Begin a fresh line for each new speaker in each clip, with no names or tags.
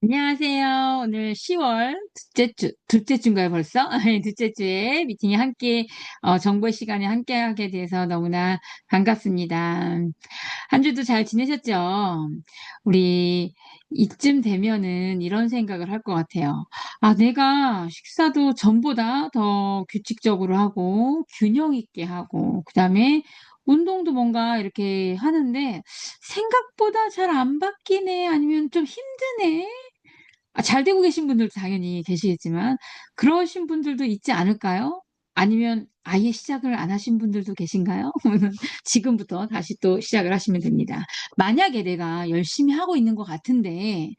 안녕하세요. 오늘 10월 둘째 주인가요, 벌써? 네, 둘째 주에 미팅이 함께, 정보의 시간에 함께 하게 돼서 너무나 반갑습니다. 한 주도 잘 지내셨죠? 우리 이쯤 되면은 이런 생각을 할 것 같아요. 아, 내가 식사도 전보다 더 규칙적으로 하고, 균형 있게 하고, 그 다음에 운동도 뭔가 이렇게 하는데, 생각보다 잘 안 바뀌네, 아니면 좀 힘드네? 잘 되고 계신 분들도 당연히 계시겠지만 그러신 분들도 있지 않을까요? 아니면 아예 시작을 안 하신 분들도 계신가요? 지금부터 다시 또 시작을 하시면 됩니다. 만약에 내가 열심히 하고 있는 것 같은데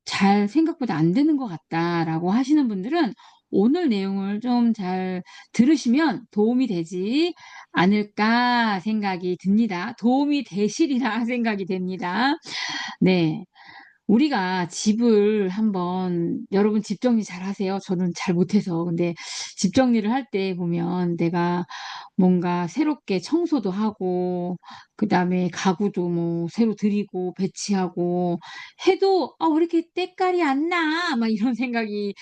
잘 생각보다 안 되는 것 같다라고 하시는 분들은 오늘 내용을 좀 잘 들으시면 도움이 되지 않을까 생각이 듭니다. 도움이 되시리라 생각이 됩니다. 네. 우리가 집을 한번 여러분 집 정리 잘 하세요? 저는 잘 못해서. 근데 집 정리를 할 때 보면 내가 뭔가 새롭게 청소도 하고 그다음에 가구도 뭐 새로 들이고 배치하고 해도 '아 왜 이렇게 때깔이 안 나?' 막 이런 생각이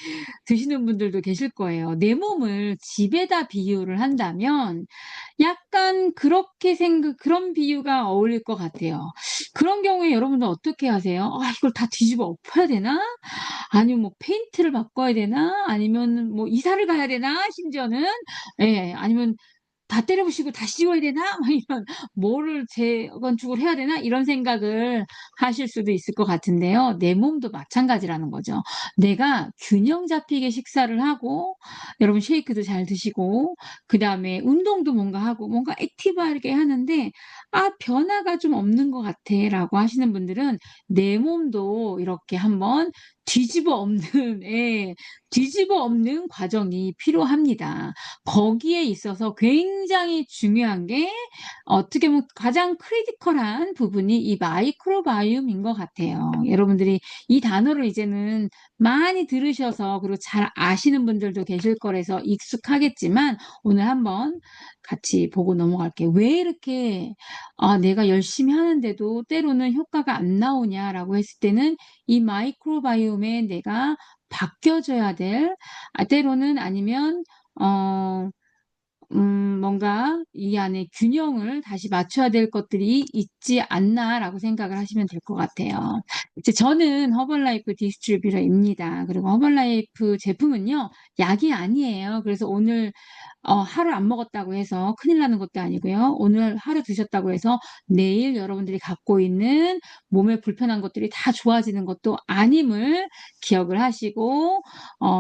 드시는 분들도 계실 거예요. 내 몸을 집에다 비유를 한다면 약간 그렇게 그런 비유가 어울릴 것 같아요. 그런 경우에 여러분들 어떻게 하세요? '아 이걸 다 뒤집어 엎어야 되나? 아니면 뭐 페인트를 바꿔야 되나? 아니면 뭐 이사를 가야 되나?' 심지어는 예. 아니면 '다 때려 부시고 다시 지어야 되나?' 막 이런 '뭐를 재건축을 해야 되나?' 이런 생각을 하실 수도 있을 것 같은데요. 내 몸도 마찬가지라는 거죠. 내가 균형 잡히게 식사를 하고 여러분 쉐이크도 잘 드시고 그다음에 운동도 뭔가 하고 뭔가 액티브하게 하는데 '아 변화가 좀 없는 것 같아.'라고 하시는 분들은 내 몸도 이렇게 한번 뒤집어 엎는 예. 뒤집어 엎는 과정이 필요합니다. 거기에 있어서 굉장히 중요한 게 어떻게 보면 가장 크리티컬한 부분이 이 마이크로바이옴인 것 같아요. 여러분들이 이 단어를 이제는 많이 들으셔서 그리고 잘 아시는 분들도 계실 거라서 익숙하겠지만 오늘 한번 같이 보고 넘어갈게요. '왜 이렇게 내가 열심히 하는데도 때로는 효과가 안 나오냐.'라고 했을 때는 이 마이크로바이옴에 내가 바뀌어줘야 될 때로는 아니면 어 뭔가 이 안에 균형을 다시 맞춰야 될 것들이 있지 않나라고 생각을 하시면 될 것 같아요. 이제 저는 허벌라이프 디스트리뷰터입니다. 그리고 허벌라이프 제품은요, 약이 아니에요. 그래서 오늘 하루 안 먹었다고 해서 큰일 나는 것도 아니고요. 오늘 하루 드셨다고 해서 내일 여러분들이 갖고 있는 몸에 불편한 것들이 다 좋아지는 것도 아님을 기억을 하시고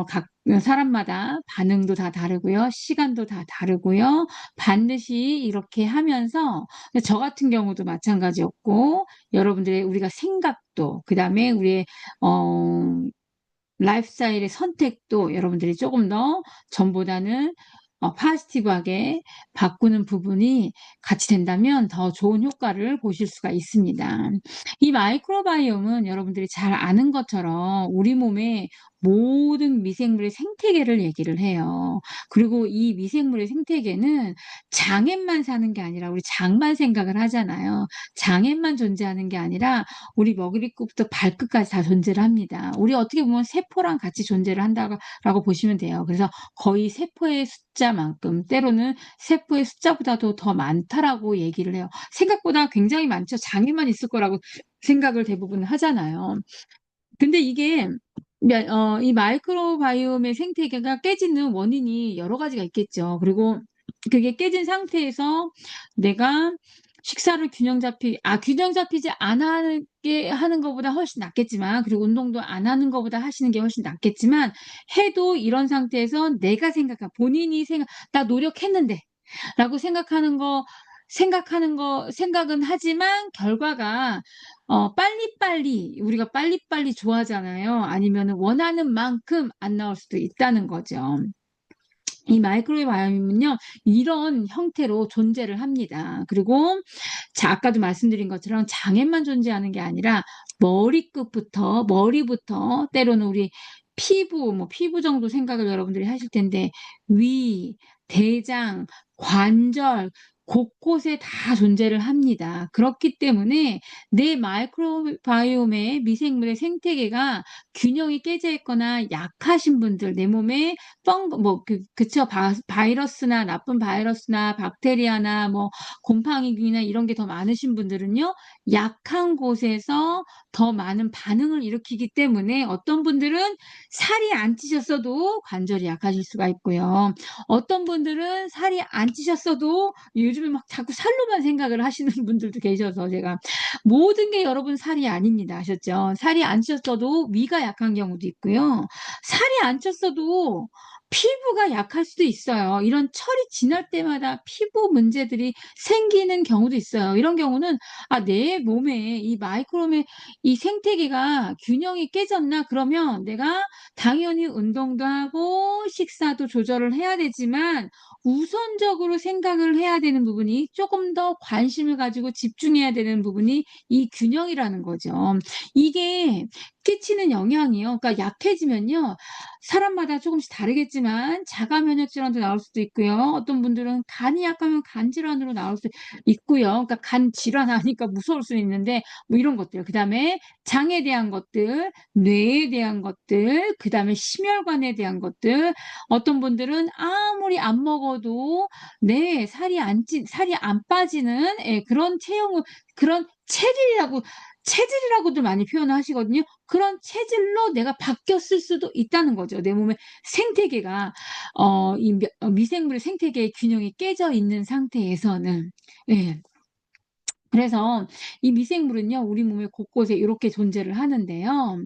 각 사람마다 반응도 다 다르고요. 시간도 다 다르고요. 반드시 이렇게 하면서 저 같은 경우도 마찬가지였고 여러분들의 우리가 생각도 그다음에 우리의 어 라이프 스타일의 선택도 여러분들이 조금 더 전보다는 포지티브하게 바꾸는 부분이 같이 된다면 더 좋은 효과를 보실 수가 있습니다. 이 마이크로바이옴은 여러분들이 잘 아는 것처럼 우리 몸의 모든 미생물의 생태계를 얘기를 해요. 그리고 이 미생물의 생태계는 장에만 사는 게 아니라 우리 장만 생각을 하잖아요. 장에만 존재하는 게 아니라 우리 머리끝부터 발끝까지 다 존재를 합니다. 우리 어떻게 보면 세포랑 같이 존재를 한다라고 보시면 돼요. 그래서 거의 세포의 숫자만큼 때로는 세포의 숫자보다도 더 많다라고 얘기를 해요. 생각보다 굉장히 많죠. 장애만 있을 거라고 생각을 대부분 하잖아요. 근데 이게 이 마이크로바이옴의 생태계가 깨지는 원인이 여러 가지가 있겠죠. 그리고 그게 깨진 상태에서 내가 식사를 균형 잡히지 않게 하는 것보다 훨씬 낫겠지만 그리고 운동도 안 하는 것보다 하시는 게 훨씬 낫겠지만 해도 이런 상태에서 내가 본인이 '나 노력했는데.' 라고 생각은 하지만 결과가 빨리빨리 우리가 빨리빨리 좋아하잖아요. 아니면은 원하는 만큼 안 나올 수도 있다는 거죠. 이 마이크로바이옴은요. 이런 형태로 존재를 합니다. 그리고 아까도 말씀드린 것처럼 장에만 존재하는 게 아니라 머리부터 때로는 우리 피부 정도 생각을 여러분들이 하실 텐데 위, 대장, 관절 곳곳에 다 존재를 합니다. 그렇기 때문에 내 마이크로바이옴의 미생물의 생태계가 균형이 깨져 있거나 약하신 분들, 내 몸에 그쵸. 바이러스나 나쁜 바이러스나 박테리아나 뭐 곰팡이균이나 이런 게 더 많으신 분들은요, 약한 곳에서 더 많은 반응을 일으키기 때문에 어떤 분들은 살이 안 찌셨어도 관절이 약하실 수가 있고요. 어떤 분들은 살이 안 찌셨어도 요즘에 막 자꾸 살로만 생각을 하시는 분들도 계셔서 제가 모든 게 여러분 살이 아닙니다. 아셨죠? 살이 안 쪘어도 위가 약한 경우도 있고요. 살이 안 쪘어도 피부가 약할 수도 있어요. 이런 철이 지날 때마다 피부 문제들이 생기는 경우도 있어요. 이런 경우는 내 몸에 이 마이크롬의 이 생태계가 균형이 깨졌나? 그러면 내가 당연히 운동도 하고 식사도 조절을 해야 되지만 우선적으로 생각을 해야 되는 부분이, 조금 더 관심을 가지고 집중해야 되는 부분이 이 균형이라는 거죠. 이게 끼치는 영향이요. 그러니까 약해지면요, 사람마다 조금씩 다르겠지만 자가 면역 질환도 나올 수도 있고요. 어떤 분들은 간이 약하면 간 질환으로 나올 수 있고요. 그러니까 간 질환하니까 무서울 수 있는데 뭐 이런 것들. 그다음에 장에 대한 것들, 뇌에 대한 것들, 그다음에 심혈관에 대한 것들. 어떤 분들은 아무리 안 먹어도 살이 안 빠지는 그런 그런 체질이라고도 많이 표현을 하시거든요. 그런 체질로 내가 바뀌었을 수도 있다는 거죠. 내 몸의 생태계가 미생물의 생태계의 균형이 깨져 있는 상태에서는. 예. 그래서 이 미생물은요, 우리 몸의 곳곳에 이렇게 존재를 하는데요.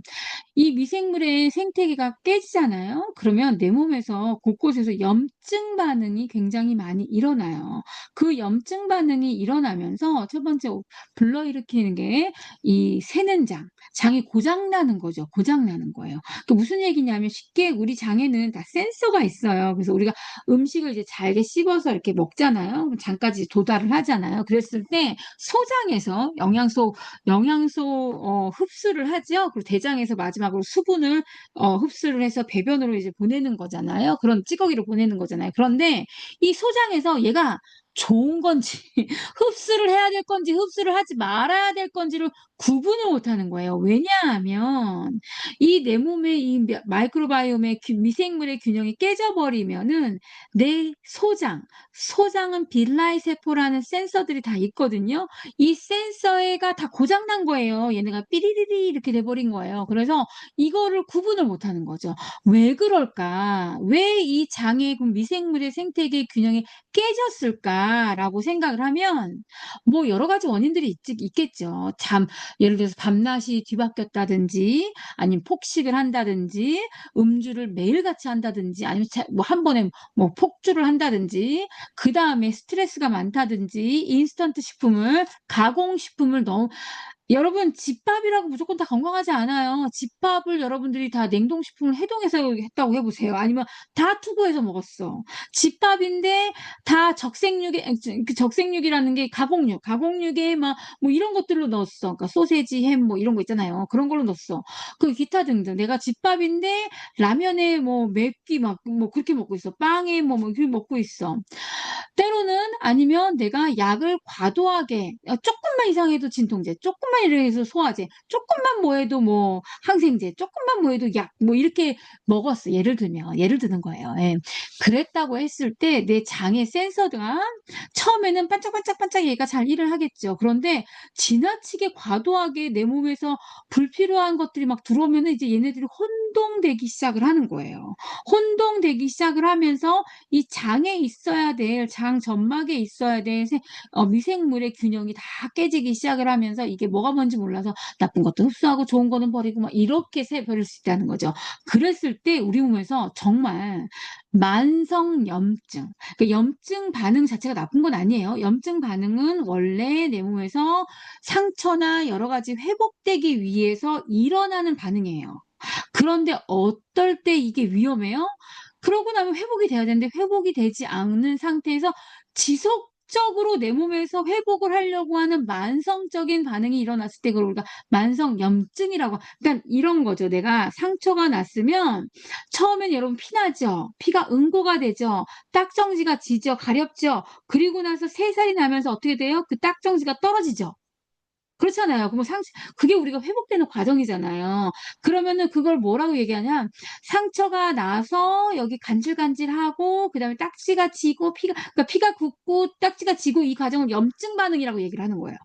이 미생물의 생태계가 깨지잖아요. 그러면 내 몸에서 곳곳에서 염증 반응이 굉장히 많이 일어나요. 그 염증 반응이 일어나면서 첫 번째 불러일으키는 게 이 새는 장이 고장 나는 거죠. 고장 나는 거예요. 그 무슨 얘기냐면, 쉽게 우리 장에는 다 센서가 있어요. 그래서 우리가 음식을 이제 잘게 씹어서 이렇게 먹잖아요. 그럼 장까지 도달을 하잖아요. 그랬을 때 소장에서 영양소 흡수를 하죠. 그리고 대장에서 마지막으로 수분을 흡수를 해서 배변으로 이제 보내는 거잖아요. 그런 찌꺼기로 보내는 거잖아요. 그런데 이 소장에서 얘가 좋은 건지 흡수를 해야 될 건지 흡수를 하지 말아야 될 건지를 구분을 못하는 거예요. 왜냐하면 이 내 몸의 이 마이크로바이옴의 미생물의 균형이 깨져버리면은 내 소장은 빌라의 세포라는 센서들이 다 있거든요. 이 센서가 다 고장난 거예요. 얘네가 삐리리리 이렇게 돼버린 거예요. 그래서 이거를 구분을 못하는 거죠. 왜 그럴까? 왜 이 장의 미생물의 생태계 균형이 깨졌을까라고 생각을 하면 뭐 여러 가지 원인들이 있겠죠. 예를 들어서 밤낮이 뒤바뀌었다든지, 아니면 폭식을 한다든지, 음주를 매일같이 한다든지, 아니면 뭐 한 번에 뭐 폭주를 한다든지, 그 다음에 스트레스가 많다든지, 인스턴트 식품을, 가공식품을 너무, 여러분, 집밥이라고 무조건 다 건강하지 않아요. 집밥을 여러분들이 다 냉동식품을 해동해서 했다고 해보세요. 아니면 다 투고해서 먹었어. 집밥인데 다 적색육이라는 게 가공육에 막 뭐 이런 것들로 넣었어. 그러니까 소세지, 햄 뭐 이런 거 있잖아요. 그런 걸로 넣었어. 그 기타 등등. 내가 집밥인데 라면에 뭐 맵기 막 뭐 그렇게 먹고 있어. 빵에 뭐 그렇게 먹고 있어. 때로는, 아니면 내가 약을 과도하게, 조금만 이상해도 진통제, 조금만 이래서 소화제, 조금만 뭐 해도 뭐 항생제, 조금만 뭐 해도 약, 뭐 이렇게 먹었어. 예를 드는 거예요. 예. 그랬다고 했을 때 내 장의 센서가 처음에는 반짝반짝반짝 얘가 잘 일을 하겠죠. 그런데 지나치게 과도하게 내 몸에서 불필요한 것들이 막 들어오면은 이제 얘네들이 혼동되기 시작을 하는 거예요. 혼동되기 시작을 하면서 이 장에 있어야 될, 장 점막에 있어야 될 미생물의 균형이 다 깨지기 시작을 하면서 이게 뭐가 뭔지 몰라서 나쁜 것도 흡수하고 좋은 거는 버리고 막 이렇게 버릴 수 있다는 거죠. 그랬을 때 우리 몸에서 정말 만성 염증, 그 염증 반응 자체가 나쁜 건 아니에요. 염증 반응은 원래 내 몸에서 상처나 여러 가지 회복되기 위해서 일어나는 반응이에요. 그런데 어떨 때 이게 위험해요? 그러고 나면 회복이 돼야 되는데 회복이 되지 않는 상태에서 극적으로 내 몸에서 회복을 하려고 하는 만성적인 반응이 일어났을 때 그걸 우리가 만성염증이라고. 그러니까 이런 거죠. 내가 상처가 났으면 처음엔 여러분 피나죠. 피가 응고가 되죠. 딱정지가 지죠. 가렵죠. 그리고 나서 3살이 나면서 어떻게 돼요? 그 딱정지가 떨어지죠. 그렇잖아요. 그럼 그게 우리가 회복되는 과정이잖아요. 그러면은 그걸 뭐라고 얘기하냐? 상처가 나서 여기 간질간질하고 그다음에 딱지가 지고 그러니까 피가 굳고 딱지가 지고 이 과정을 염증 반응이라고 얘기를 하는 거예요.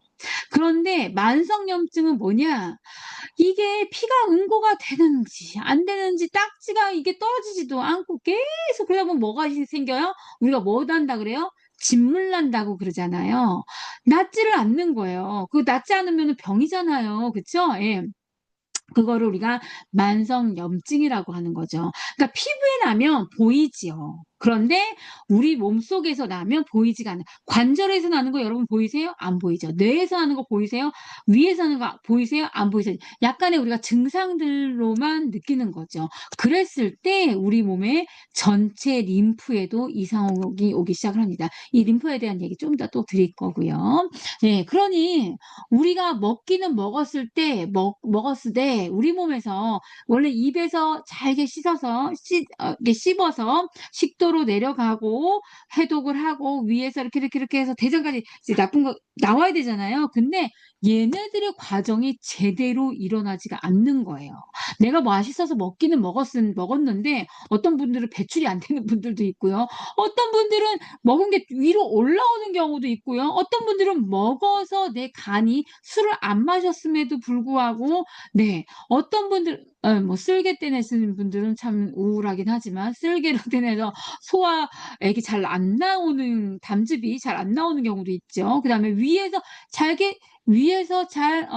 그런데 만성염증은 뭐냐? 이게 피가 응고가 되는지 안 되는지 딱지가 이게 떨어지지도 않고 계속 그러다 보면 뭐가 생겨요? 우리가 뭐 난다 그래요? 진물 난다고 그러잖아요. 낫지를 않는 거예요. 그 낫지 않으면 병이잖아요. 그쵸? 예. 그거를 우리가 만성염증이라고 하는 거죠. 그러니까 피부에 나면 보이지요. 그런데 우리 몸속에서 나면 보이지가 않아요. 관절에서 나는 거 여러분 보이세요? 안 보이죠. 뇌에서 나는 거 보이세요? 위에서 나는 거 보이세요? 안 보이세요. 약간의 우리가 증상들로만 느끼는 거죠. 그랬을 때 우리 몸의 전체 림프에도 이상이 오기 시작을 합니다. 이 림프에 대한 얘기 좀 더 또 드릴 거고요. 네, 그러니 우리가 먹기는 먹었을 때 먹었을 때 우리 몸에서 원래 입에서 잘게 씻어서 이렇게 씹어서 식도로 내려가고 해독을 하고 위에서 이렇게 해서 대장까지 이제 나쁜 거 나와야 되잖아요. 근데 얘네들의 과정이 제대로 일어나지가 않는 거예요. 내가 맛있어서 먹기는 먹었는데 어떤 분들은 배출이 안 되는 분들도 있고요. 어떤 분들은 먹은 게 위로 올라오는 경우도 있고요. 어떤 분들은 먹어서 내 간이 술을 안 마셨음에도 불구하고 네, 어떤 분들 뭐 쓸개 떼내시는 분들은 참 우울하긴 하지만 쓸개로 떼내서 소화액이 잘 안 나오는 담즙이 잘 안 나오는 경우도 있죠. 그다음에 위에서 잘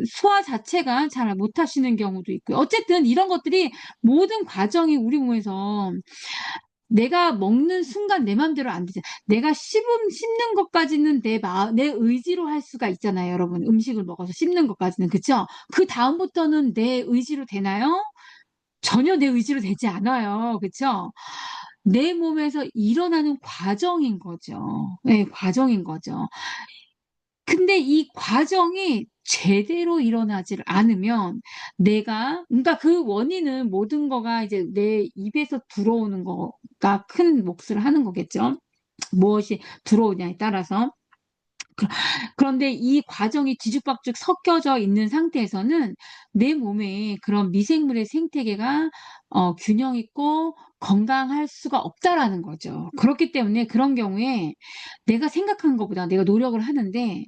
소화 자체가 잘 못하시는 경우도 있고요. 어쨌든 이런 것들이 모든 과정이 우리 몸에서 내가 먹는 순간 내 맘대로 안 되잖아. 내가 씹는 것까지는 내 의지로 할 수가 있잖아요, 여러분. 음식을 먹어서 씹는 것까지는. 그쵸? 그 다음부터는 내 의지로 되나요? 전혀 내 의지로 되지 않아요. 그쵸? 내 몸에서 일어나는 과정인 거죠. 네, 과정인 거죠. 근데 이 과정이 제대로 일어나질 않으면 그러니까 그 원인은 모든 거가 이제 내 입에서 들어오는 거가 큰 몫을 하는 거겠죠. 무엇이 들어오냐에 따라서. 그런데 이 과정이 뒤죽박죽 섞여져 있는 상태에서는 내 몸에 그런 미생물의 생태계가 균형 있고 건강할 수가 없다라는 거죠. 그렇기 때문에 그런 경우에 내가 생각한 것보다 내가 노력을 하는데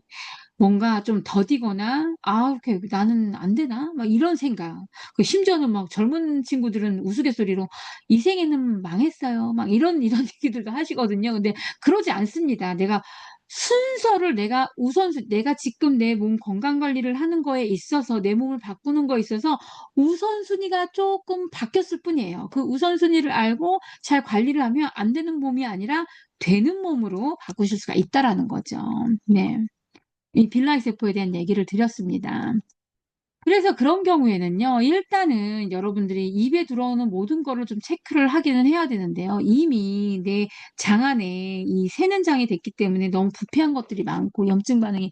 뭔가 좀 더디거나 '아 이렇게 나는 안 되나?' 막 이런 생각. 심지어는 막 젊은 친구들은 우스갯소리로 "이 생에는 망했어요." 막 이런 얘기들도 하시거든요. 근데 그러지 않습니다. 순서를 내가 지금 내 몸 건강 관리를 하는 거에 있어서 내 몸을 바꾸는 거에 있어서 우선순위가 쪼끔 바뀌었을 뿐이에요. 그 우선순위를 알고 잘 관리를 하면 안 되는 몸이 아니라 되는 몸으로 바꾸실 수가 있다라는 거죠. 네. 이 빌라의 세포에 대한 얘기를 드렸습니다. 그래서 그런 경우에는요. 일단은 여러분들이 입에 들어오는 모든 거를 좀 체크를 하기는 해야 되는데요. 이미 내 장 안에 이 세는장이 됐기 때문에 너무 부패한 것들이 많고 염증 반응이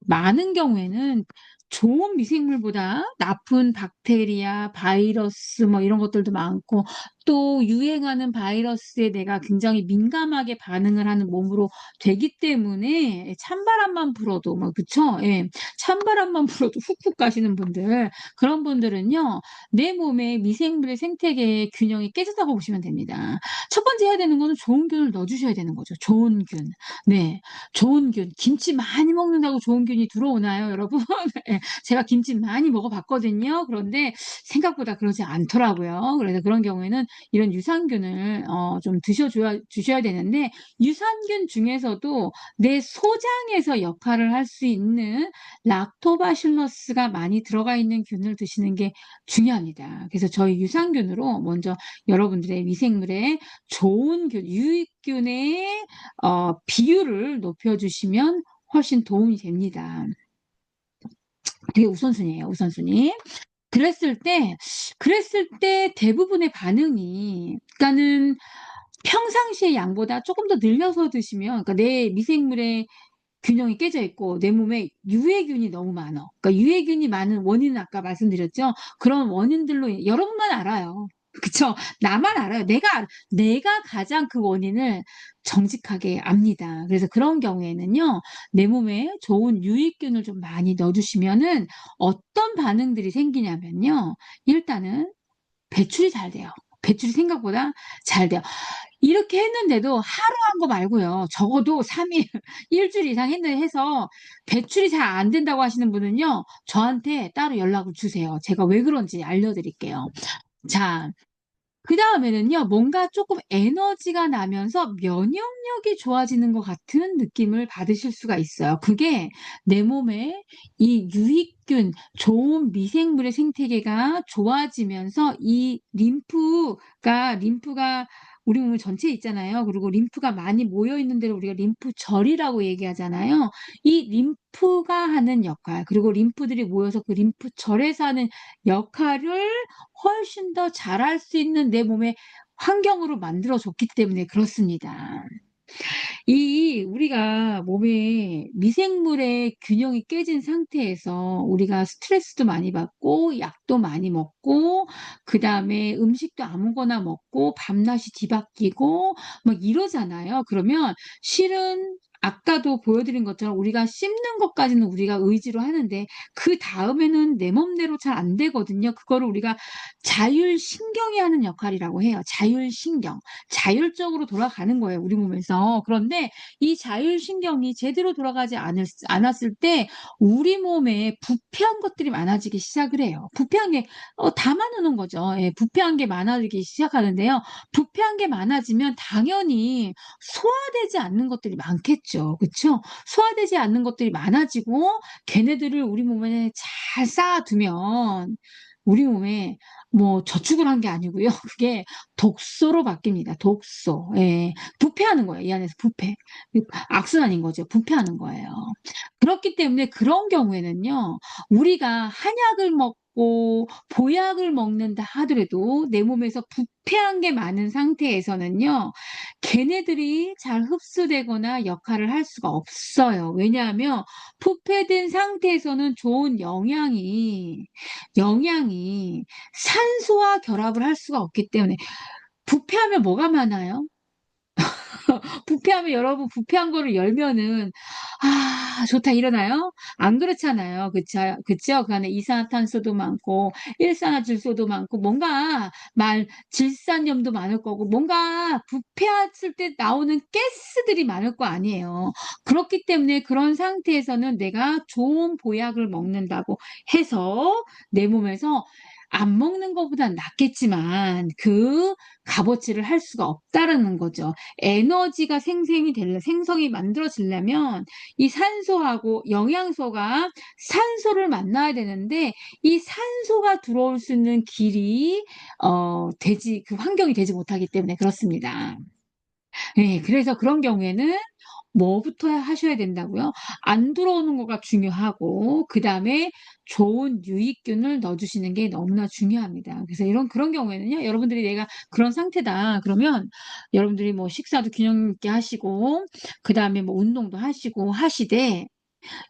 많은 경우에는 좋은 미생물보다 나쁜 박테리아, 바이러스 뭐 이런 것들도 많고 또 유행하는 바이러스에 내가 굉장히 민감하게 반응을 하는 몸으로 되기 때문에 찬바람만 불어도 뭐 그쵸? 예. 찬바람만 불어도 훅훅 가시는 분들 그런 분들은요. 내 몸에 미생물의 생태계의 균형이 깨졌다고 보시면 됩니다. 첫 번째 해야 되는 거는 좋은 균을 넣어 주셔야 되는 거죠. 좋은 균. 네. 좋은 균. 김치 많이 먹는다고 좋은 균이 들어오나요, 여러분? 예. 제가 김치 많이 먹어 봤거든요. 그런데 생각보다 그러지 않더라고요. 그래서 그런 경우에는 이런 유산균을 좀 주셔야 되는데 유산균 중에서도 내 소장에서 역할을 할 수 있는 락토바실러스가 많이 들어가 있는 균을 드시는 게 중요합니다. 그래서 저희 유산균으로 먼저 여러분들의 미생물의 좋은 유익균의 비율을 높여주시면 훨씬 도움이 됩니다. 그게 우선순위예요, 우선순위. 그랬을 때 대부분의 반응이 그러니까는 평상시의 양보다 쪼끔 더 늘려서 드시면, 그러니까 내 미생물의 균형이 깨져 있고 내 몸에 유해균이 너무 많아. 그러니까 유해균이 많은 원인은 아까 말씀드렸죠. 그런 원인들로 여러분만 알아요. 그쵸? 나만 알아요. 내가 가장 그 원인을 정직하게 압니다. 그래서 그런 경우에는요. 내 몸에 좋은 유익균을 좀 많이 넣어 주시면은 어떤 반응들이 생기냐면요. 일단은 배출이 잘 돼요. 배출이 생각보다 잘 돼요. 이렇게 했는데도 하루 한 거 말고요. 적어도 3 일, 1 주일 이상 했는 해서 배출이 잘 안 된다고 하시는 분은요. 저한테 따로 연락을 주세요. 제가 왜 그런지 알려 드릴게요. 자, 그다음에는요. 뭔가 쪼끔 에너지가 나면서 면역력이 좋아지는 것 같은 느낌을 받으실 수가 있어요. 그게 내 몸에 이 유익균, 좋은 미생물의 생태계가 좋아지면서 이 림프가 우리 몸 전체에 있잖아요. 그리고 림프가 많이 모여 있는 데를 우리가 림프절이라고 얘기하잖아요. 이 림프가 하는 역할, 그리고 림프들이 모여서 그 림프절에서 하는 역할을 훨씬 더 잘할 수 있는 내 몸의 환경으로 만들어 줬기 때문에 그렇습니다. 이 우리가 몸에 미생물의 균형이 깨진 상태에서 우리가 스트레스도 많이 받고 약도 많이 먹고 그다음에 음식도 아무거나 먹고 밤낮이 뒤바뀌고 막 이러잖아요. 그러면 실은 아까도 보여드린 것처럼 우리가 씹는 것까지는 우리가 의지로 하는데 그다음에는 내 맘대로 잘 안 되거든요. 그거를 우리가 자율신경이 하는 역할이라고 해요. 자율신경. 자율적으로 돌아가는 거예요, 우리 몸에서. 그런데 이 자율신경이 제대로 돌아가지 않았을 때 우리 몸에 부패한 것들이 많아지기 시작을 해요. 부패한 게 담아 놓는 거죠. 예, 부패한 게 많아지기 시작하는데요. 부패한 게 많아지면 당연히 소화되지 않는 것들이 많겠죠. 그쵸? 소화되지 않는 것들이 많아지고 걔네들을 우리 몸에 잘 쌓아 두면 우리 몸에 뭐 저축을 한 게 아니고요. 그게 독소로 바뀝니다. 독소. 예. 부패하는 거예요. 이 안에서 부패. 악순환인 거죠. 부패하는 거예요. 그렇기 때문에 그런 경우에는요. 우리가 한약을 먹고 보약을 먹는다 하더라도 내 몸에서 부패한 게 많은 상태에서는요. 걔네들이 잘 흡수되거나 역할을 할 수가 없어요. 왜냐하면 부패된 상태에서는 좋은 영양이 산소와 결합을 할 수가 없기 때문에 부패하면 뭐가 많아요? 부패하면 여러분 부패한 거를 열면은 '아 좋다.' 이러나요? 안 그렇잖아요. 그쵸? 그 안에 이산화탄소도 많고 일산화질소도 많고 뭔가 질산염도 많을 거고 뭔가 부패했을 때 나오는 가스들이 많을 거 아니에요. 그렇기 때문에 그런 상태에서는 내가 좋은 보약을 먹는다고 해서 내 몸에서 안 먹는 것보단 낫겠지만 그 값어치를 할 수가 없다라는 거죠. 에너지가 생성이 만들어지려면 이 산소하고 영양소가 산소를 만나야 되는데 이 산소가 들어올 수 있는 길이 그 환경이 되지 못하기 때문에 그렇습니다. 예. 그래서 그런 경우에는 뭐부터 하셔야 된다고요? 안 들어오는 거가 중요하고 그다음에 좋은 유익균을 넣어 주시는 게 너무나 중요합니다. 그래서 그런 경우에는요. 여러분들이 '내가 그런 상태다.' 그러면 여러분들이 뭐 식사도 균형 있게 하시고 그다음에 뭐 운동도 하시고 하시되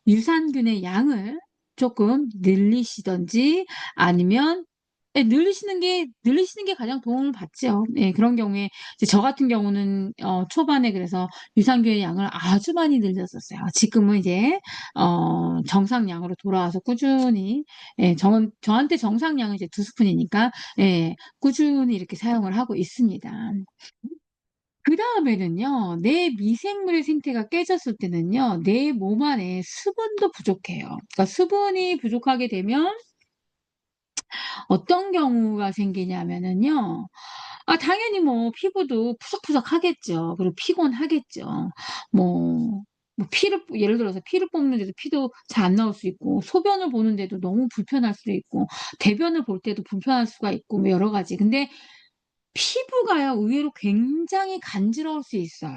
유산균의 양을 쪼끔 늘리시든지 아니면 예, 늘리시는 게 가장 도움을 받죠. 예, 그런 경우에 이제 저 같은 경우는 초반에 그래서 유산균의 양을 아주 많이 늘렸었어요. 지금은 이제 정상량으로 돌아와서 꾸준히 예, 저한테 정상량은 이제 2 스푼이니까 예, 꾸준히 이렇게 사용을 하고 있습니다. 그다음에는요. 내 미생물의 생태가 깨졌을 때는요. 내 몸 안에 수분도 부족해요. 그러니까 수분이 부족하게 되면 어떤 경우가 생기냐면은요. 당연히 뭐 피부도 푸석푸석하겠죠. 그리고 피곤하겠죠. 뭐 예를 들어서 피를 뽑는데도 피도 잘 안 나올 수 있고 소변을 보는데도 너무 불편할 수도 있고 대변을 볼 때도 불편할 수가 있고 뭐 여러 가지. 근데 피부가요 의외로 굉장히 간지러울 수 있어요.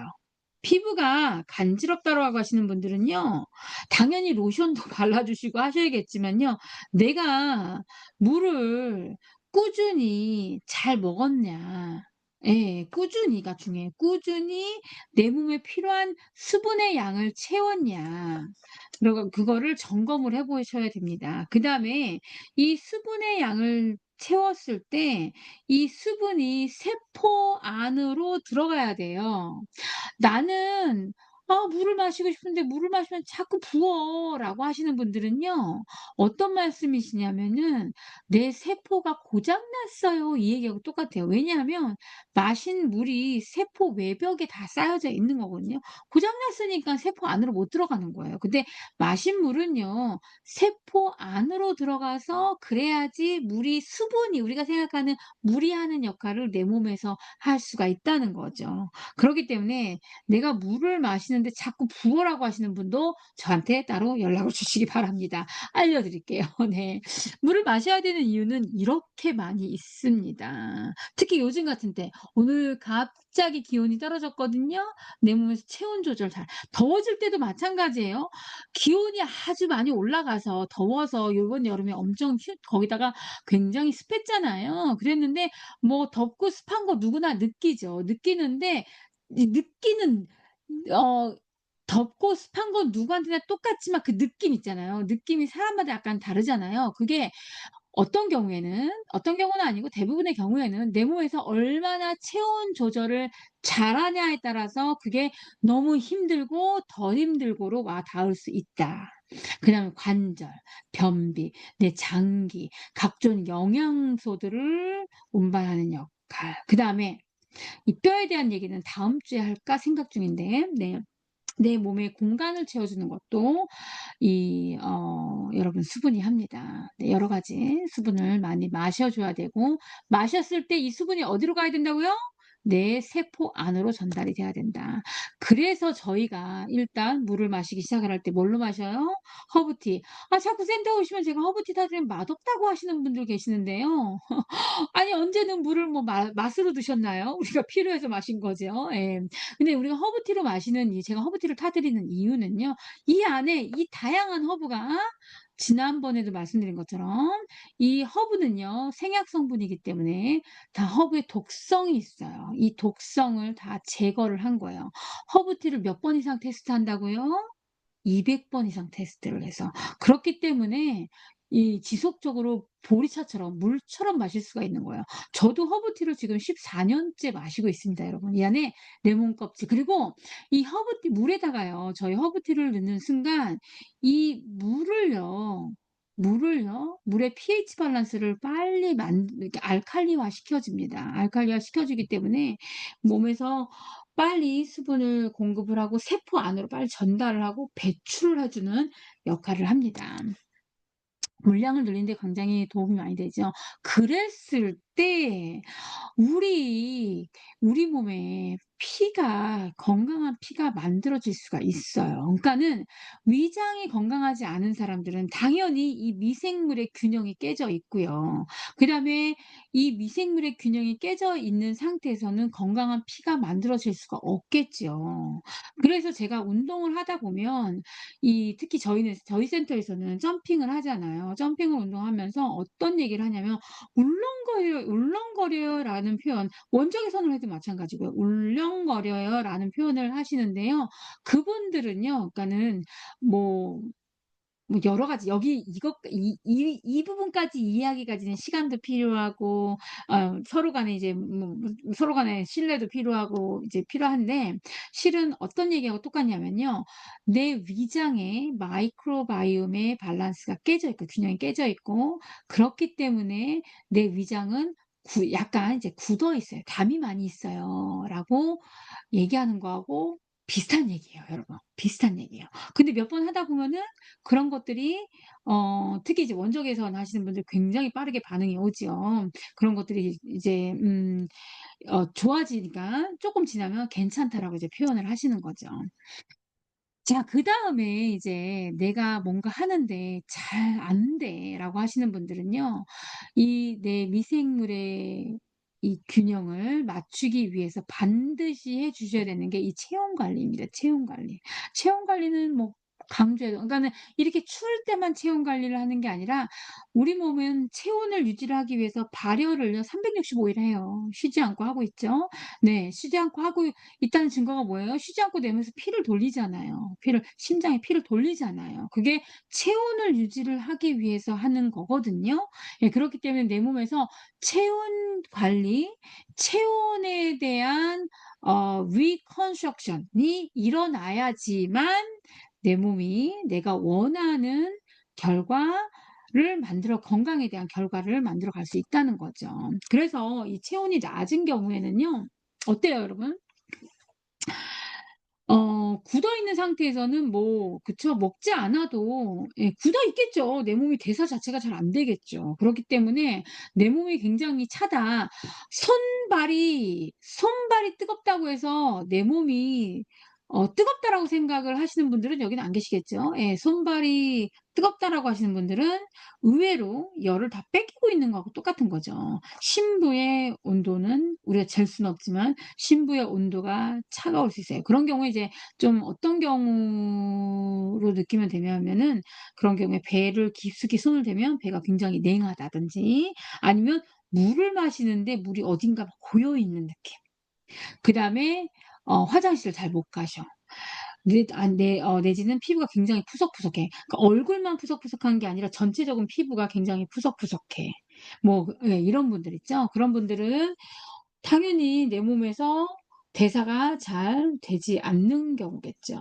피부가 간지럽다라고 하시는 분들은요. 당연히 로션도 발라 주시고 하셔야겠지만요. 내가 물을 꾸준히 잘 먹었냐. 예. 꾸준히가 중요해요. 꾸준히 내 몸에 필요한 수분의 양을 채웠냐. 그리고 그거를 점검을 해 보셔야 됩니다. 그다음에 이 수분의 양을 채웠을 때 이 수분이 세포 안으로 들어가야 돼요. "나는 물을 마시고 싶은데 물을 마시면 자꾸 부어."라고 하시는 분들은요. 어떤 말씀이시냐면은 "내 세포가 고장 났어요." 이 얘기하고 똑같아요. 왜냐하면 마신 물이 세포 외벽에 다 쌓여져 있는 거거든요. 고장 났으니까 세포 안으로 못 들어가는 거예요. 근데 마신 물은요. 세포 안으로 들어가서 그래야지 물이 수분이 우리가 생각하는 물이 하는 역할을 내 몸에서 할 수가 있다는 거죠. 그렇기 때문에 내가 물을 마시는데 자꾸 부어라고 하시는 분도 저한테 따로 연락을 주시기 바랍니다. 알려 드릴게요. 네. 물을 마셔야 되는 이유는 이렇게 많이 있습니다. 특히 요즘 같은 때 오늘 갑자기 기온이 떨어졌거든요. 내 몸에서 체온 조절 잘 더워질 때도 마찬가지예요. 기온이 아주 많이 올라가서 더워서 요번 여름에 엄청 거기다가 굉장히 습했잖아요. 그랬는데 뭐 덥고 습한 거 누구나 느끼죠. 느끼는데 이 느끼는 어 덥고 습한 건 누구한테나 똑같지만 그 느낌 있잖아요. 느낌이 사람마다 약간 다르잖아요. 그게 어떤 경우는 아니고 대부분의 경우에는 내 몸에서 얼마나 체온 조절을 잘하냐에 따라서 그게 너무 힘들고 덜 힘들고로 와 닿을 수 있다. 그다음에 관절, 변비, 내 장기, 각종 영양소들을 운반하는 역할. 그다음에 이 뼈에 대한 얘기는 다음 주에 할까 생각 중인데 네. 내 몸에 공간을 채워주는 것도 여러분 수분이 합니다. 네 여러 가지 수분을 많이 마셔 줘야 되고 마셨을 때 이 수분이 어디로 가야 된다고요? 내 세포 안으로 전달이 돼야 된다. 그래서 저희가 일단 물을 마시기 시작을 할 때 뭘로 마셔요? 허브티. 자꾸 센터 오시면 제가 허브티 타 드리면 맛없다고 하시는 분들 계시는데요. 아니 언제는 물을 뭐 맛으로 드셨나요? 우리가 필요해서 마신 거죠. 예. 근데 우리가 허브티로 마시는 제가 허브티를 타 드리는 이유는요. 이 안에 이 다양한 허브가 지난번에도 말씀드린 것처럼 이 허브는요. 생약 성분이기 때문에 다 허브의 독성이 있어요. 이 독성을 다 제거를 한 거예요. 허브티를 몇 번 이상 테스트한다고요? 200번 이상 테스트를 해서 그렇기 때문에 이 지속적으로 보리차처럼 물처럼 마실 수가 있는 거예요. 저도 허브티를 지금 14 년째 마시고 있습니다 여러분. 이 안에 레몬 껍질 그리고 이 허브티 물에다가요. 저희 허브티를 넣는 순간 이 물의 pH 밸런스를 빨리 이렇게 알칼리화 시켜줍니다. 알칼리화 시켜주기 때문에 몸에서 빨리 수분을 공급을 하고 세포 안으로 빨리 전달을 하고 배출을 해 주는 역할을 합니다. 물량을 늘리는 데 굉장히 도움이 많이 되죠. 그랬을 때 우리 우리 몸에 건강한 피가 만들어질 수가 있어요. 그러니까는 위장이 건강하지 않은 사람들은 당연히 이 미생물의 균형이 깨져 있고요. 그다음에 이 미생물의 균형이 깨져 있는 상태에서는 건강한 피가 만들어질 수가 없겠죠. 그래서 제가 운동을 하다 보면 특히 저희 센터에서는 점핑을 하잖아요. 점핑을 운동하면서 어떤 얘기를 하냐면 "울렁거려요."라는 표현 원적외선을 해도 마찬가지고요. "울렁거려요."라는 표현을 하시는데요. 그분들은요 그러니까는 뭐 여러 가지 여기 이 부분까지 이해하기까지는 시간도 필요하고 서로 간에 이제 서로 간에 신뢰도 필요하고 이제 필요한데 실은 어떤 얘기하고 똑같냐면요. 내 위장의 마이크로바이옴의 밸런스가 깨져 있고 균형이 깨져 있고 그렇기 때문에 내 위장은 약간 이제 굳어 있어요. "담이 많이 있어요."라고 얘기하는 거하고 비슷한 얘기예요 여러분. 비슷한 얘기예요. 근데 몇 번 하다 보면은 그런 것들이 특히 이제 원적외선 하시는 분들 굉장히 빠르게 반응이 오죠. 그런 것들이 이제 좋아지니까 쪼끔 지나면 "괜찮다."라고 이제 표현을 하시는 거죠. 자 그다음에 이제 "내가 뭔가 하는데 잘 안 돼."라고 하시는 분들은요. 이 내 미생물의 이 균형을 맞추기 위해서 반드시 해 주셔야 되는 게 이 체온 관리입니다, 체온 관리. 체온 관리는 뭐 강조해요. 그러니까는 이렇게 추울 때만 체온 관리를 하는 게 아니라 우리 몸은 체온을 유지를 하기 위해서 발열을요 365일 해요. 쉬지 않고 하고 있죠. 네. 쉬지 않고 하고 있다는 증거가 뭐예요? 쉬지 않고 내면서 피를 돌리잖아요. 심장에 피를 돌리잖아요. 그게 체온을 유지를 하기 위해서 하는 거거든요. 예 그렇기 때문에 내 몸에서 체온 관리, 체온에 대한 reconstruction이 일어나야지만 내 몸이 내가 원하는 결과를 만들어 건강에 대한 결과를 만들어 갈 수 있다는 거죠. 그래서 이 체온이 낮은 경우에는요. 어때요 여러분? 굳어 있는 상태에서는 뭐 그쵸. 먹지 않아도 예 굳어 있겠죠. 내 몸이 대사 자체가 잘 안 되겠죠. 그렇기 때문에 '내 몸이 굉장히 차다.' 손발이 뜨겁다고 해서 내 몸이 '뜨겁다.'라고 생각을 하시는 분들은 여기는 안 계시겠죠. 예. '손발이 뜨겁다.'라고 하시는 분들은 의외로 열을 다 뺏기고 있는 거하고 똑같은 거죠. 심부의 온도는 우리가 잴 수는 없지만 심부의 온도가 차가울 수 있어요. 그런 경우에 이제 좀 어떤 경우로 느끼면 되냐면은 그런 경우에 배를 깊숙이 손을 대면 배가 굉장히 냉하다든지 아니면 물을 마시는데 물이 어딘가 막 고여 있는 느낌. 그다음에 화장실을 잘 못 가셔. 내지는 피부가 굉장히 푸석푸석해. 그러니까 얼굴만 푸석푸석한 게 아니라 전체적인 피부가 굉장히 푸석푸석해. 뭐 예 이런 분들 있죠. 그런 분들은 당연히 내 몸에서 대사가 잘 되지 않는 경우겠죠.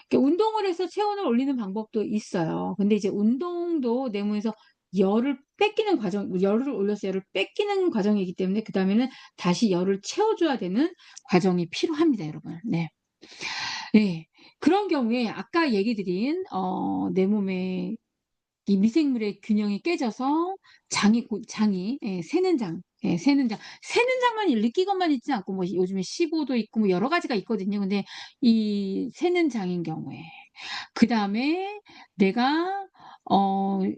그러니까 운동을 해서 체온을 올리는 방법도 있어요. 근데 이제 운동도 내 몸에서 열을 올려서 열을 뺏기는 과정이기 때문에 그다음에는 다시 열을 채워 줘야 되는 과정이 필요합니다, 여러분. 네. 예. 그런 경우에 아까 얘기 드린 내 몸에 이 미생물의 균형이 깨져서 장이 새는 장 새는 장만 느끼고만 있지 않고 뭐 요즘에 15도 있고 뭐 여러 가지가 있거든요. 근데 이 새는 장인 경우에 그다음에 내가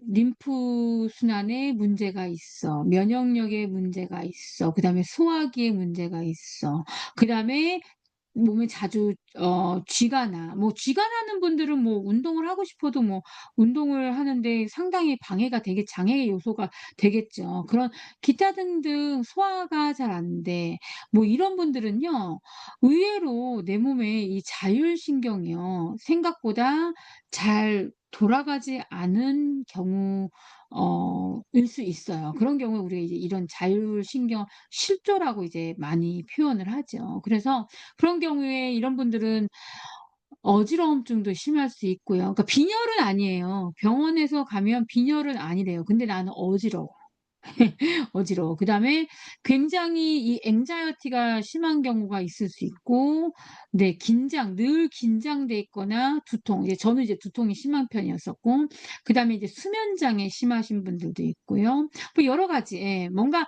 림프 순환에 문제가 있어. 면역력에 문제가 있어. 그다음에 소화기에 문제가 있어. 그다음에 몸에 자주 쥐가 나. 뭐 쥐가 나는 분들은 뭐 운동을 하고 싶어도 뭐 운동을 하는데 상당히 방해가 되게 장애 요소가 되겠죠. 그런 기타 등등 소화가 잘 안 돼. 뭐 이런 분들은요. 의외로 내 몸에 이 자율신경이요. 생각보다 잘 돌아가지 않은 경우 일 수 있어요. 그런 경우에 우리가 이제 이런 자율신경 실조라고 이제 많이 표현을 하죠. 그래서 그런 경우에 이런 분들은 어지러움증도 심할 수 있고요. 그러니까 빈혈은 아니에요. 병원에서 가면 빈혈은 아니래요. 근데 나는 어지러워. 어지러워. 그다음에 굉장히 이 anxiety가 심한 경우가 있을 수 있고 네 늘 긴장돼 있거나 두통 이제 저는 이제 두통이 심한 편이었었고 그다음에 이제 수면 장애 심하신 분들도 있고요. 뭐 여러 가지 예 뭔가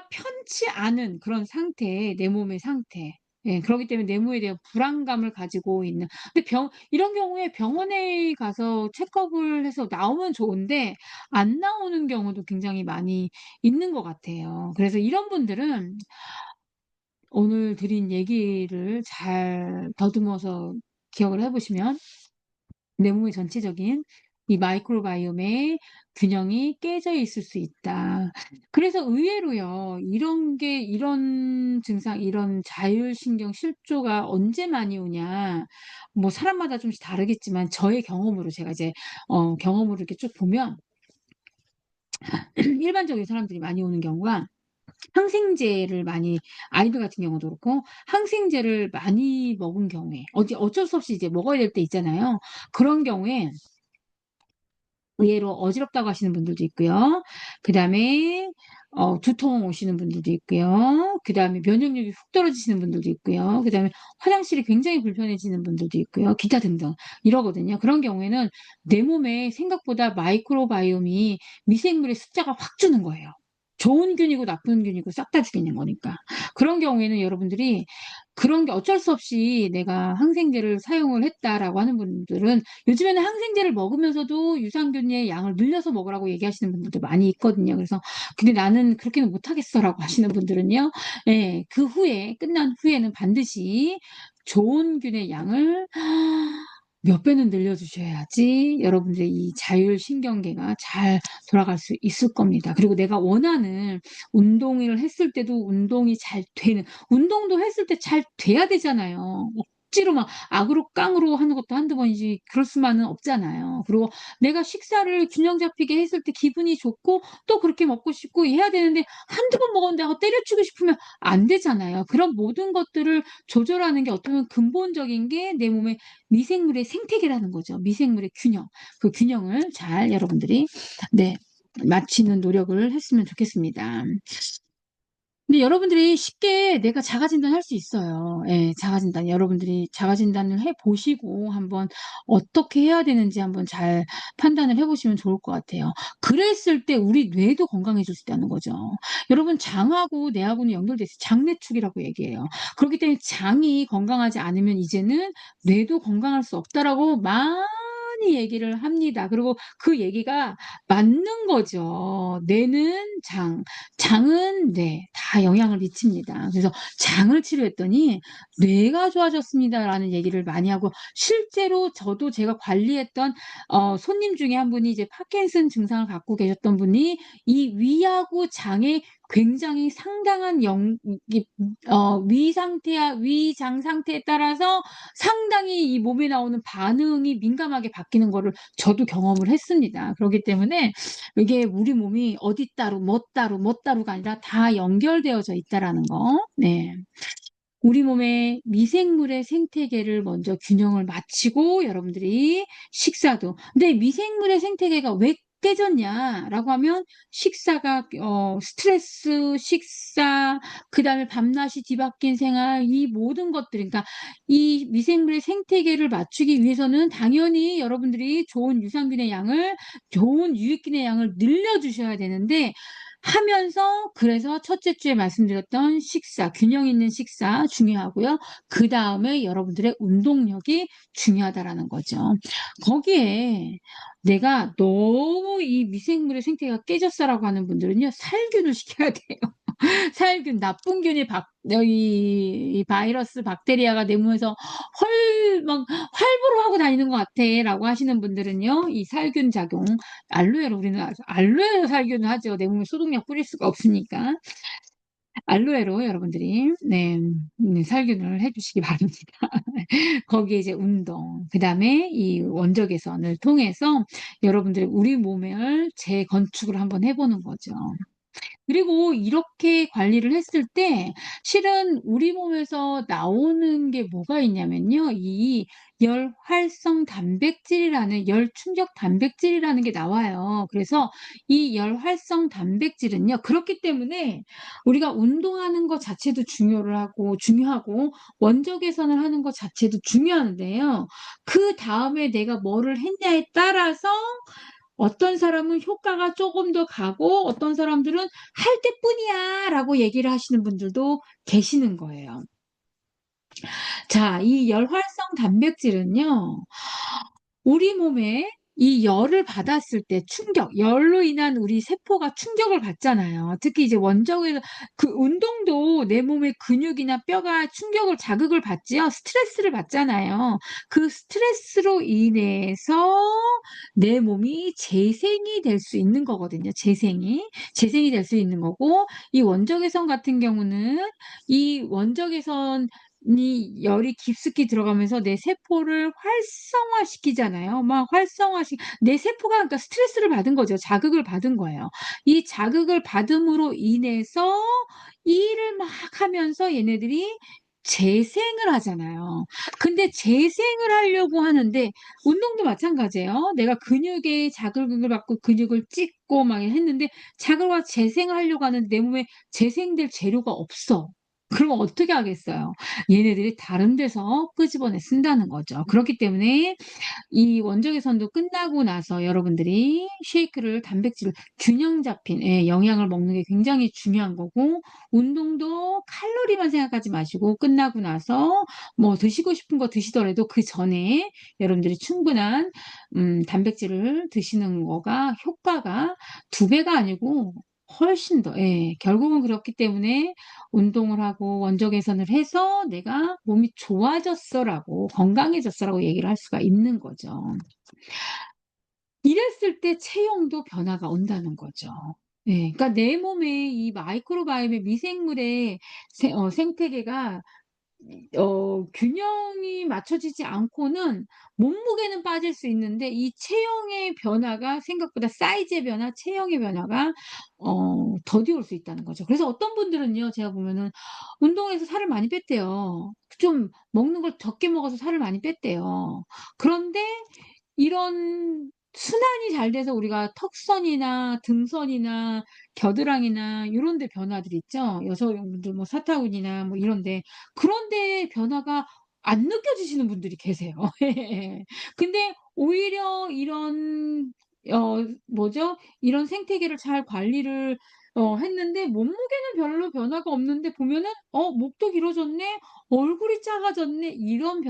편치 않은 그런 상태, 내 몸의 상태. 예 그러기 때문에 내 몸에 대한 불안감을 가지고 있는 근데 이런 경우에 병원에 가서 체크업을 해서 나오면 좋은데 안 나오는 경우도 굉장히 많이 있는 것 같아요. 그래서 이런 분들은 오늘 드린 얘기를 잘 더듬어서 기억을 해 보시면 내 몸의 전체적인 이 마이크로바이옴의 균형이 깨져 있을 수 있다. 그래서 의외로요. 이런 증상 이런 자율신경 실조가 언제 많이 오냐. 뭐 사람마다 좀씩 다르겠지만 저의 경험으로 제가 이제 경험으로 이렇게 쭉 보면 일반적인 사람들이 많이 오는 경우가 항생제를 많이 아이들 같은 경우도 그렇고 항생제를 많이 먹은 경우에 어쩔 수 없이 이제 먹어야 될 때 있잖아요. 그런 경우에 의외로 어지럽다고 하시는 분들도 있고요. 그다음에 두통 오시는 분들도 있고요. 그다음에 면역력이 훅 떨어지시는 분들도 있고요. 그다음에 화장실이 굉장히 불편해지는 분들도 있고요. 기타 등등 이러거든요. 그런 경우에는 내 몸에 생각보다 마이크로바이옴이 미생물의 숫자가 확 주는 거예요. 좋은 균이고 나쁜 균이고 싹 다 죽이는 거니까. 그런 경우에는 여러분들이 그런 게 어쩔 수 없이 '내가 항생제를 사용을 했다.'라고 하는 분들은 요즘에는 항생제를 먹으면서도 유산균의 양을 늘려서 먹으라고 얘기하시는 분들도 많이 있거든요. 그래서 "근데 나는 그렇게는 못하겠어."라고 하시는 분들은요. 예. 끝난 후에는 반드시 좋은 균의 양을 몇 배는 늘려주셔야지 여러분들의 이 자율신경계가 잘 돌아갈 수 있을 겁니다. 그리고 내가 원하는 운동을 했을 때도 운동이 잘 되는, 운동도 했을 때 잘 돼야 되잖아요. 억지로 막 악으로 깡으로 하는 것도 한두 번이지 그럴 수만은 없잖아요. 그리고 내가 식사를 균형 잡히게 했을 때 기분이 좋고 또 그렇게 먹고 싶고 해야 되는데 한두 번 먹었는데 때려치고 싶으면 안 되잖아요. 그런 모든 것들을 조절하는 게 어떻게 보면 근본적인 게 내 몸에 미생물의 생태계라는 거죠. 미생물의 균형. 그 균형을 잘 여러분들이 네 맞추는 노력을 했으면 좋겠습니다. 근데 여러분들이 쉽게 내가 자가진단할 수 있어요. 예, 자가진단. 여러분들이 자가진단을 해 보시고 한번 어떻게 해야 되는지 한번 잘 판단을 해 보시면 좋을 것 같아요. 그랬을 때 우리 뇌도 건강해질 수 있다는 거죠. 여러분 장하고 뇌하고는 연결돼 있어요. 장내축이라고 얘기해요. 그렇기 때문에 장이 건강하지 않으면 이제는 뇌도 건강할 수 없다라고 많이 얘기를 합니다. 그리고 그 얘기가 맞는 거죠. 뇌는 장, 장은 뇌 다 영향을 미칩니다. 그래서 장을 치료했더니 "뇌가 좋아졌습니다."라는 얘기를 많이 하고, 실제로 저도 제가 관리했던 손님 중에 한 분이 이제 파킨슨 증상을 갖고 계셨던 분이 이 위하고 장에 굉장히 상당한 위 상태와 위장 상태에 따라서 상당히 이 몸에 나오는 반응이 민감하게 바뀌는 거를 저도 경험을 했습니다. 그렇기 때문에 이게 우리 몸이 어디 따로 뭐 따로 뭐 따로가 아니라 다 연결되어져 있다라는 거. 네. 우리 몸의 미생물의 생태계를 먼저 균형을 맞추고 여러분들이 식사도, 근데 미생물의 생태계가 왜 깨졌냐라고 하면 식사가 스트레스, 식사, 그다음에 밤낮이 뒤바뀐 생활, 이 모든 것들, 그러니까 이 미생물의 생태계를 맞추기 위해서는 당연히 여러분들이 좋은 유산균의 양을, 좋은 유익균의 양을 늘려 주셔야 되는데, 하면서 그래서 첫째 주에 말씀드렸던 식사, 균형 있는 식사 중요하고요. 그다음에 여러분들의 운동력이 중요하다라는 거죠. 거기에 내가 너무 이 미생물의 생태계가 깨졌어라고 하는 분들은요, 살균을 시켜야 돼요. 살균, 나쁜 균이 이 바이러스, 박테리아가 내 몸에서 막 활보를 하고 다니는 것 같아라고 하시는 분들은요, 이 살균 작용, 알로에로, 우리는 알로에로 살균을 하죠. 내 몸에 소독약 뿌릴 수가 없으니까. 알로에로 여러분들이 살균을 해 주시기 바랍니다. 거기에 이제 운동, 그다음에 이 원적 개선을 통해서 여러분들이 우리 몸을 재건축을 한번 해 보는 거죠. 그리고 이렇게 관리를 했을 때 실은 우리 몸에서 나오는 게 뭐가 있냐면요. 이 열활성 단백질이라는, 열충격 단백질이라는 게 나와요. 그래서 이 열활성 단백질은요. 그렇기 때문에 우리가 운동하는 것 자체도 중요하고 원적 개선을 하는 것 자체도 중요한데요. 그다음에 내가 뭐를 했냐에 따라서 어떤 사람은 효과가 조금 더 가고 어떤 사람들은 "할 때뿐이야."라고 얘기를 하시는 분들도 계시는 거예요. 자, 이 열활성 단백질은요, 우리 몸에 이 열을 받았을 때 충격, 열로 인한 우리 세포가 충격을 받잖아요. 특히 이제 원적에서 그 운동도 내 몸의 근육이나 뼈가 충격을, 자극을 받지요. 스트레스를 받잖아요. 그 스트레스로 인해서 내 몸이 재생이 될 수 있는 거거든요. 재생이 될 수 있는 거고, 이 원적외선 같은 경우는 이 원적외선 이 열이 깊숙이 들어가면서 내 세포를 활성화시키잖아요. 막 내 세포가 그러니까 스트레스를 받은 거죠. 자극을 받은 거예요. 이 자극을 받음으로 인해서 일을 막 하면서 얘네들이 재생을 하잖아요. 근데 재생을 하려고 하는데 운동도 마찬가지예요. 내가 근육에 자극을 받고 근육을 찢고 막 했는데 자극과 재생을 하려고 하는데 내 몸에 재생될 재료가 없어. 그러면 어떻게 하겠어요? 얘네들이 다른 데서 끄집어내 쓴다는 거죠. 그렇기 때문에 이 원적외선도 끝나고 나서 여러분들이 쉐이크를, 단백질을 균형 잡힌 영양을 먹는 게 굉장히 중요한 거고, 운동도 칼로리만 생각하지 마시고 끝나고 나서 뭐 드시고 싶은 거 드시더라도 그전에 여러분들이 충분한 단백질을 드시는 거가 효과가 2배가 아니고 훨씬 더 예. 결국은 그렇기 때문에 운동을 하고 원적 개선을 해서 "내가 몸이 좋아졌어."라고 "건강해졌어."라고 얘기를 할 수가 있는 거죠. 이랬을 때 체형도 변화가 온다는 거죠. 예. 그러니까 내 몸에 이 마이크로바이옴의 미생물의 생태계가 균형이 맞춰지지 않고는 몸무게는 빠질 수 있는데 이 체형의 변화가 생각보다 사이즈의 변화, 체형의 변화가 더디 올 수 있다는 거죠. 그래서 어떤 분들은요 제가 보면은 운동해서 살을 많이 뺐대요. 좀 먹는 걸 적게 먹어서 살을 많이 뺐대요. 그런데 이런 순환이 잘 돼서 우리가 턱선이나 등선이나 겨드랑이나 요런 데 변화들 있죠. 여성분들 뭐 사타구니나 뭐 이런 데 그런 데 변화가 안 느껴지시는 분들이 계세요. 예. 근데 오히려 이런 뭐죠? 이런 생태계를 잘 관리를 했는데 몸무게는 별로 변화가 없는데 보면은 '목도 길어졌네. 얼굴이 작아졌네.' 이런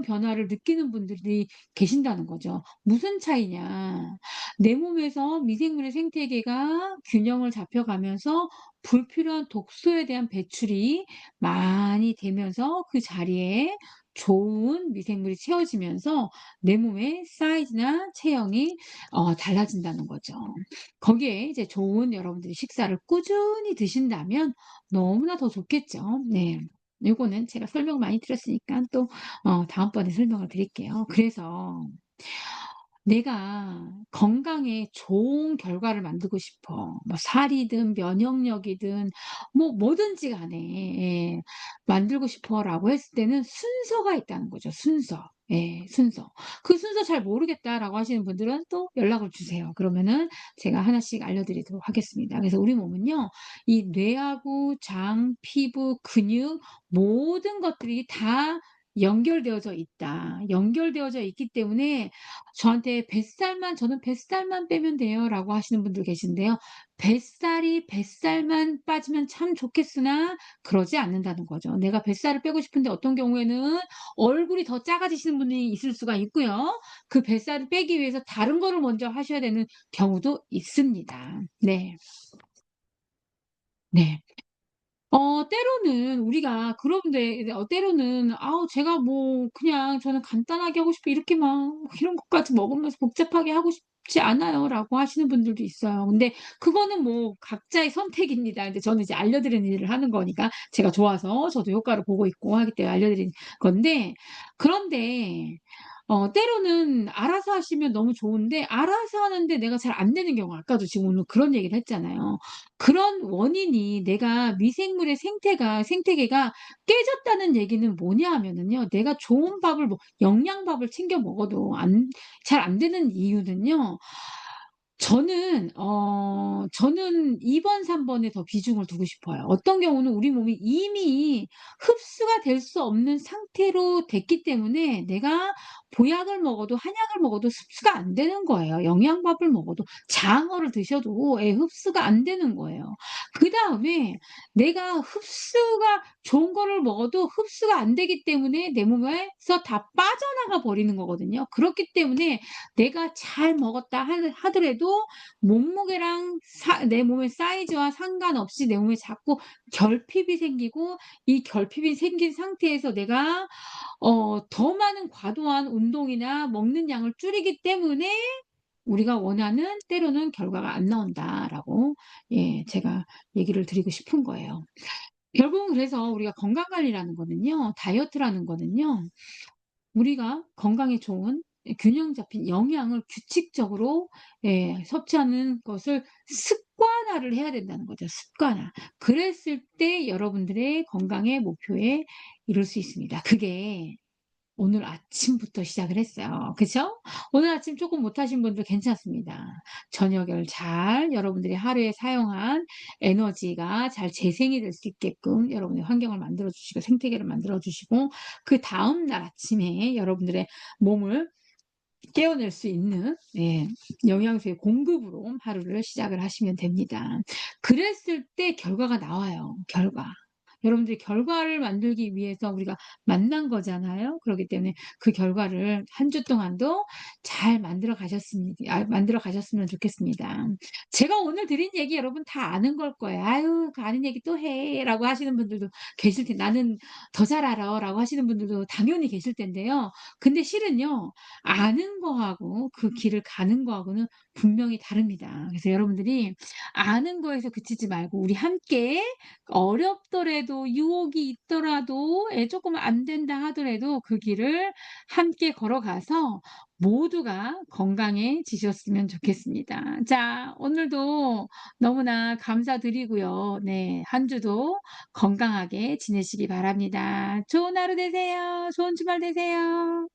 변화를 느끼는 분들이 계신다는 거죠. 무슨 차이냐. 내 몸에서 미생물의 생태계가 균형을 잡혀가면서 불필요한 독소에 대한 배출이 많이 되면서 그 자리에 좋은 미생물이 채워지면서 내 몸의 사이즈나 체형이 달라진다는 거죠. 거기에 이제 좋은 여러분들이 식사를 꾸준히 드신다면 너무나 더 좋겠죠. 네. 요거는 제가 설명을 많이 드렸으니까 또 다음번에 설명을 드릴게요. 그래서 내가 건강에 좋은 결과를 만들고 싶어. 뭐 살이든 면역력이든 뭐 뭐든지 간에 예 만들고 싶어라고 했을 때는 순서가 있다는 거죠, 순서. 예 순서. "그 순서 잘 모르겠다."라고 하시는 분들은 또 연락을 주세요. 그러면은 제가 하나씩 알려드리도록 하겠습니다. 그래서 우리 몸은요 이 뇌하고 장, 피부, 근육 모든 것들이 다 연결되어져 있다. 연결되어져 있기 때문에 저한테 "저는 뱃살만 빼면 돼요."라고 하시는 분들 계신데요. 뱃살만 빠지면 참 좋겠으나 그러지 않는다는 거죠. 내가 뱃살을 빼고 싶은데 어떤 경우에는 얼굴이 더 작아지시는 분이 있을 수가 있고요. 그 뱃살을 빼기 위해서 다른 거를 먼저 하셔야 되는 경우도 있습니다. 네. 네. 때로는 우리가 그런데 이제 때로는 "아우 제가 뭐 그냥 저는 간단하게 하고 싶어요. 이렇게 막 이런 것까지 먹으면서 복잡하게 하고 싶지 않아요."라고 하시는 분들도 있어요. 근데 그거는 뭐 각자의 선택입니다. 근데 저는 이제 알려드리는 일을 하는 거니까 제가 좋아서 저도 효과를 보고 있고 하기 때문에 알려드리는 건데 그런데 때로는 알아서 하시면 너무 좋은데 알아서 하는데 내가 잘 안 되는 경우 아까도 지금 오늘 그런 얘기를 했잖아요. 그런 원인이 내가 미생물의 생태계가 깨졌다는 얘기는 뭐냐 하면은요. 내가 좋은 밥을 영양밥을 챙겨 먹어도 잘 안 되는 이유는요. 저는 2 번 3 번에 더 비중을 두고 싶어요. 어떤 경우는 우리 몸이 이미 흡수가 될 수 없는 상태로 됐기 때문에 내가 보약을 먹어도 한약을 먹어도 흡수가 안 되는 거예요. 영양밥을 먹어도 장어를 드셔도 흡수가 안 되는 거예요. 그다음에 내가 좋은 거를 먹어도 흡수가 안 되기 때문에 내 몸에서 다 빠져나가 버리는 거거든요. 그렇기 때문에 내가 잘 먹었다 하더라도 몸무게랑 내 몸의 사이즈와 상관없이 내 몸에 자꾸 결핍이 생기고 이 결핍이 생긴 상태에서 내가 더 많은 과도한 운동이나 먹는 양을 줄이기 때문에 우리가 원하는 때로는 결과가 안 나온다라고 제가 얘기를 드리고 싶은 거예요. 결국은 그래서 우리가 건강 관리라는 거는요. 다이어트라는 거는요. 우리가 건강에 좋은 균형 잡힌 영양을 규칙적으로 섭취하는 것을 습관화를 해야 된다는 거죠, 습관화. 그랬을 때 여러분들의 건강의 목표에 이룰 수 있습니다. 그게 오늘 아침부터 시작을 했어요. 그죠? 오늘 아침 쪼끔 못하신 분들 괜찮습니다. 저녁을 잘 여러분들이 하루에 사용한 에너지가 잘 재생이 될 수 있게끔 여러분의 환경을 만들어 주시고 생태계를 만들어 주시고 그다음 날 아침에 여러분들의 몸을 깨워낼 수 있는 영양소의 공급으로 하루를 시작을 하시면 됩니다. 그랬을 때 결과가 나와요, 결과. 여러분들이 결과를 만들기 위해서 우리가 만난 거잖아요. 그렇기 때문에 그 결과를 한 주 동안도 잘 만들어 가셨으면 좋겠습니다. 제가 오늘 드린 얘기 여러분 다 아는 걸 거예요. "아유 그 아는 얘기 또 해."라고 하시는 분들도 계실 텐데 "나는 더 잘 알아."라고 하시는 분들도 당연히 계실 텐데요. 근데 실은요. 아는 거하고 그 길을 가는 거하고는 분명히 다릅니다. 그래서 여러분들이 아는 거에서 그치지 말고 우리 함께 어렵더라도 유혹이 있더라도 예 쪼끔 안 된다 하더라도 그 길을 함께 걸어가서 모두가 건강해지셨으면 좋겠습니다. 자 오늘도 너무나 감사드리고요. 네. 한 주도 건강하게 지내시기 바랍니다. 좋은 하루 되세요. 좋은 주말 되세요.